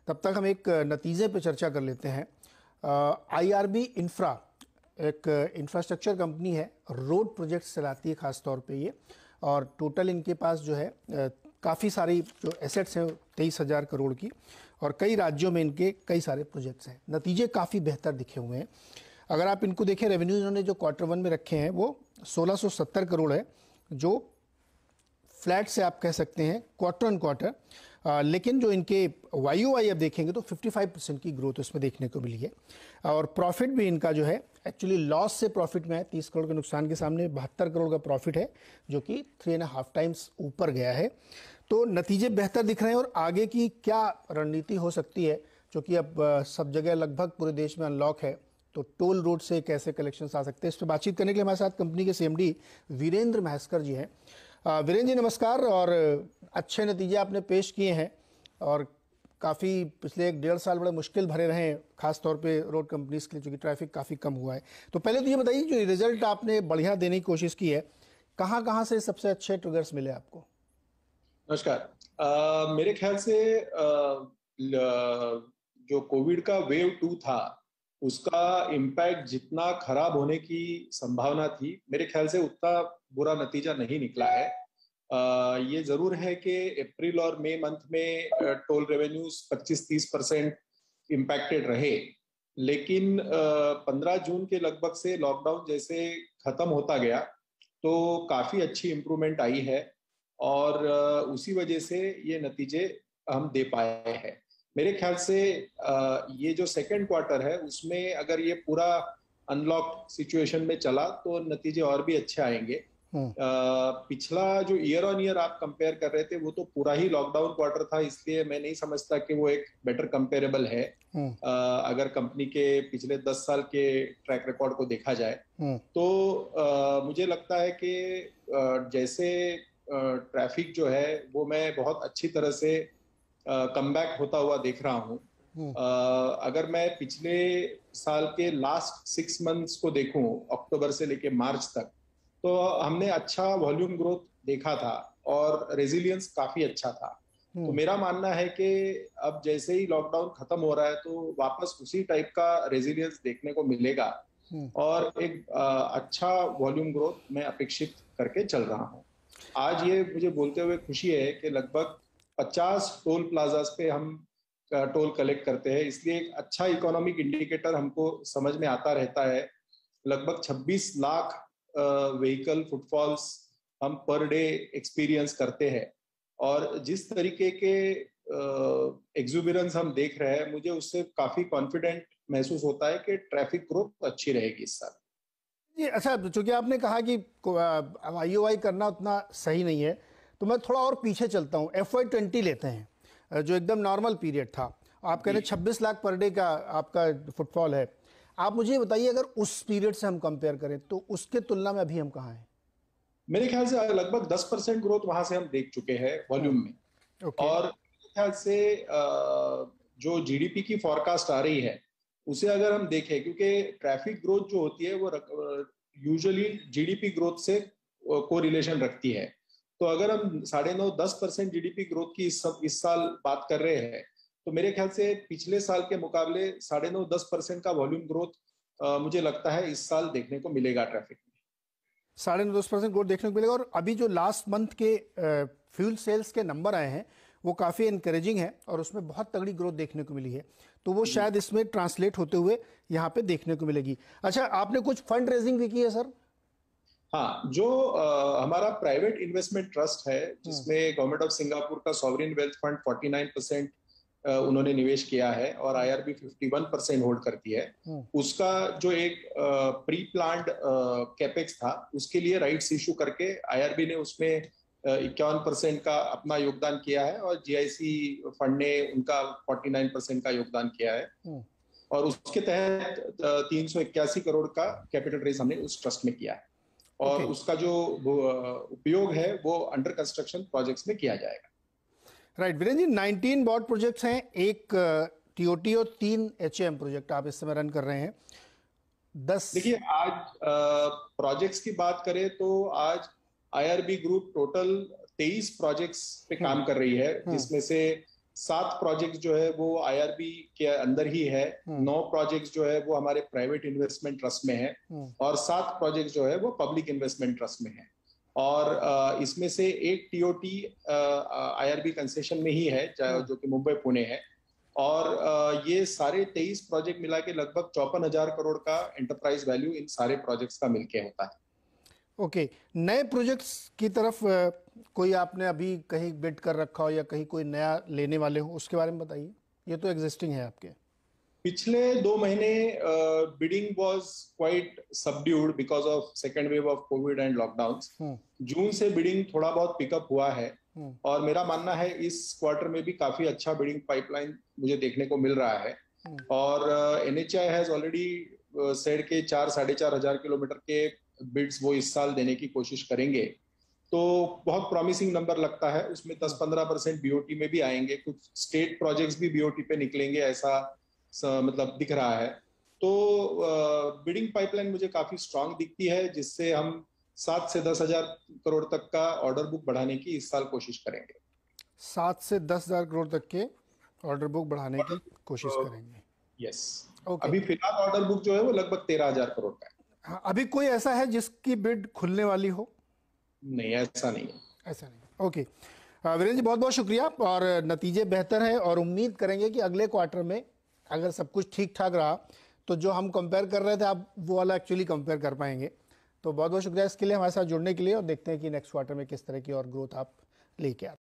तब तक हम एक नतीजे पे चर्चा कर लेते हैं। आईआरबी इंफ्रा एक इंफ्रास्ट्रक्चर कंपनी है, रोड प्रोजेक्ट्स चलाती है खास तौर पे ये, और टोटल इनके पास जो है काफ़ी सारी जो एसेट्स हैं 23,000 करोड़ की, और कई राज्यों में इनके कई सारे प्रोजेक्ट्स हैं। नतीजे काफ़ी बेहतर दिखे हुए हैं। अगर आप इनको देखें, रेवेन्यू इन्होंने जो Q1 में रखे हैं वो 1670 करोड़ है, जो फ्लैट से आप कह सकते हैं क्वार्टर ऑन क्वार्टर। लेकिन जो इनके YoY अब देखेंगे तो 55% की ग्रोथ उसमें देखने को मिली है। और प्रॉफिट भी इनका जो है एक्चुअली लॉस से प्रॉफिट में है, 30 करोड़ के नुकसान के सामने 72 करोड़ का प्रॉफिट है, जो कि 3.5 टाइम्स ऊपर गया है। तो नतीजे बेहतर दिख रहे हैं। और आगे की क्या रणनीति हो सकती है, क्योंकि अब सब जगह लगभग पूरे देश में अनलॉक है, तो टोल रोड से कैसे कलेक्शंस आ सकते हैं, इस पर बातचीत करने के लिए हमारे साथ कंपनी के CMD वीरेंद्र महस्कर जी हैं। वीरेंद्र जी नमस्कार। और अच्छे नतीजे आपने पेश किए हैं, और काफ़ी पिछले 1.5 साल बड़े मुश्किल भरे रहे हैं, खास तौर पे रोड कंपनीज के लिए, क्योंकि ट्रैफिक काफ़ी कम हुआ है। तो पहले तो ये बताइए, जो रिजल्ट आपने बढ़िया देने की कोशिश की है, कहाँ कहाँ से सबसे अच्छे ट्रिगर्स मिले आपको? नमस्कार। मेरे ख्याल से जो कोविड का वेव 2 था, उसका इम्पैक्ट जितना खराब होने की संभावना थी, मेरे ख्याल से उतना बुरा नतीजा नहीं निकला है। ये जरूर है कि अप्रैल और मई मंथ में टोल रेवेन्यूज 25-30% इम्पैक्टेड रहे, लेकिन 15 जून के लगभग से लॉकडाउन जैसे खत्म होता गया तो काफी अच्छी इम्प्रूवमेंट आई है, और उसी वजह से ये नतीजे हम दे पाए हैं। मेरे ख्याल से ये जो सेकेंड क्वार्टर है उसमें अगर ये पूरा अनलॉक सिचुएशन में चला तो नतीजे और भी अच्छे आएंगे। पिछला जो ईयर ऑन ईयर आप कंपेयर कर रहे थे वो तो पूरा ही लॉकडाउन क्वार्टर था, इसलिए मैं नहीं समझता कि वो एक बेटर कंपेरेबल है। अगर कंपनी के पिछले 10 साल के ट्रैक रिकॉर्ड को देखा जाए तो मुझे लगता है कि जैसे ट्रैफिक जो है वो मैं बहुत अच्छी तरह से कमबैक होता हुआ देख रहा हूँ। अगर मैं पिछले साल के लास्ट 6 मंथ्स को देखूं, अक्टूबर से लेके मार्च तक, तो हमने अच्छा वॉल्यूम ग्रोथ देखा था और रेजिलियंस काफी अच्छा था। तो मेरा मानना है कि अब जैसे ही लॉकडाउन खत्म हो रहा है तो वापस उसी टाइप का रेजिलियंस देखने को मिलेगा, और एक अच्छा वॉल्यूम ग्रोथ मैं अपेक्षित करके चल रहा हूँ। आज ये मुझे बोलते हुए खुशी है कि लगभग 50 टोल प्लाजास पे हम टोल कलेक्ट करते हैं, इसलिए एक अच्छा इकोनॉमिक इंडिकेटर हमको समझ में आता रहता है। लगभग 26 लाख व्हीकल फुटफॉल्स हम पर डे एक्सपीरियंस करते हैं, और जिस तरीके के एक्सुबरेंस हम देख रहे हैं, मुझे उससे काफी कॉन्फिडेंट महसूस होता है कि ट्रैफिक ग्रोथ अच्छी रहेगी इस साल। ये अच्छा, चूंकि आपने कहा कि YoY करना उतना सही नहीं है, तो मैं थोड़ा और पीछे चलता हूँ। FY20 लेते हैं, जो एकदम नॉर्मल पीरियड था। आप कह रहे हैं 26 लाख पर डे का आपका फुटफॉल है। आप मुझे बताइए, अगर उस पीरियड से हम कंपेयर करें तो उसके तुलना में अभी हम कहाँ हैं? मेरे ख्याल से लगभग 10% ग्रोथ वहां से हम देख चुके हैं वॉल्यूम में। और मेरे ख्याल से जो जीडीपी की फॉरकास्ट आ रही है उसे अगर हम देखें, क्योंकि ट्रैफिक ग्रोथ जो होती है वो यूजुअली जीडीपी ग्रोथ से कोरिलेशन रखती है। तो अगर हम 9.5-10% जीडीपी ग्रोथ की इस साल बात कर रहे हैं, तो मेरे ख्याल से पिछले साल के मुकाबले 9.5-10% का वॉल्यूम ग्रोथ मुझे लगता है इस साल देखने को मिलेगा ट्रैफिक में। 9.5% ग्रोथ देखने को मिलेगा। और अभी जो लास्ट मंथ के फ्यूल सेल्स के नंबर आए हैं वो काफ़ी इनकरेजिंग है, और उसमें बहुत तगड़ी ग्रोथ देखने को मिली है, तो वो शायद इसमें ट्रांसलेट होते हुए यहाँ पे देखने को मिलेगी। अच्छा, आपने कुछ फंड रेजिंग भी की है सर? हाँ, जो हमारा प्राइवेट इन्वेस्टमेंट ट्रस्ट है, जिसमें गवर्नमेंट ऑफ सिंगापुर का सॉवरिन वेल्थ फंड 49% उन्होंने निवेश किया है और IRB 51% होल्ड करती है, उसका जो एक प्री प्लान्ड कैपेक्स था उसके लिए राइट्स इशू करके IRB ने उसमें 51% का अपना योगदान किया है, और GIC फंड ने उनका 49% का योगदान किया है, और उसके तहत 381 करोड़ का कैपिटल रेज हमने उस ट्रस्ट में किया है, और उसका जो उपयोग है वो अंडर कंस्ट्रक्शन प्रोजेक्ट्स में किया जाएगा। Right Virendra ji, 19 bot projects हैं, एक TOT और 3 HAM प्रोजेक्ट आप इस समय रन कर रहे हैं। 10 देखिए, आज प्रोजेक्ट्स की बात करें तो आज IRB ग्रुप टोटल 23 प्रोजेक्ट्स पे काम कर रही है, जिसमें से 7 प्रोजेक्ट जो है वो आईआरबी के अंदर ही है, 9 प्रोजेक्ट जो है वो हमारे प्राइवेट इन्वेस्टमेंट ट्रस्ट में है, और 7 प्रोजेक्ट जो है वो पब्लिक इन्वेस्टमेंट ट्रस्ट में है। और इसमें से एक टीओटी आईआरबी कंसेशन में ही है, जो कि मुंबई पुणे है। और ये सारे 23 प्रोजेक्ट मिला के लगभग 54,000 करोड़ का एंटरप्राइज वैल्यू इन सारे प्रोजेक्ट्स का मिलके होता है। ओके, नए प्रोजेक्ट्स की तरफ कोई आपने अभी कहीं बिड कर रखा हो या कहीं कोई नया लेने वाले हो, उसके बारे में बताइए। ये तो एग्जिस्टिंग है आपके। पिछले 2 महीने bidding was quite subdued because of second wave of Covid and lockdowns. जून से बिडिंग थोड़ा बहुत पिकअप हुआ है, और मेरा मानना है इस क्वार्टर में भी काफी अच्छा बिडिंग पाइपलाइन मुझे देखने को मिल रहा है। और एनएचआई हैज ऑलरेडी सेड के 4-4,500 किलोमीटर के बिड्स वो इस साल देने की कोशिश करेंगे। तो बहुत प्रॉमिसिंग नंबर लगता है। उसमें 10-15% बीओटी में भी आएंगे, कुछ स्टेट प्रोजेक्ट्स भी बीओटी पे निकलेंगे, ऐसा मतलब दिख रहा है। तो बिडिंग पाइपलाइन मुझे काफी स्ट्रांग दिखती है, जिससे हम 7 से 10,000 करोड़ तक का ऑर्डर बुक बढ़ाने की इस साल कोशिश करेंगे। 7 से 10,000 करोड़ तक के ऑर्डर बुक बढ़ाने की कोशिश करेंगे। यस। ओके। अभी फिलहाल ऑर्डर बुक जो है वो लगभग 13,000 करोड़ का है। हाँ, अभी कोई ऐसा है जिसकी बिड खुलने वाली हो? नहीं, ऐसा नहीं है। ऐसा नहीं। ओके, वीरेंद्र जी बहुत बहुत शुक्रिया। और नतीजे बेहतर है, और उम्मीद करेंगे कि अगले क्वार्टर में अगर सब कुछ ठीक ठाक रहा तो जो हम कंपेयर कर रहे थे आप वो वाला एक्चुअली कंपेयर कर पाएंगे। तो बहुत बहुत शुक्रिया इसके लिए, हमारे साथ जुड़ने के लिए, और देखते हैं कि नेक्स्ट क्वार्टर में किस तरह की और ग्रोथ आप लेके आते हैं।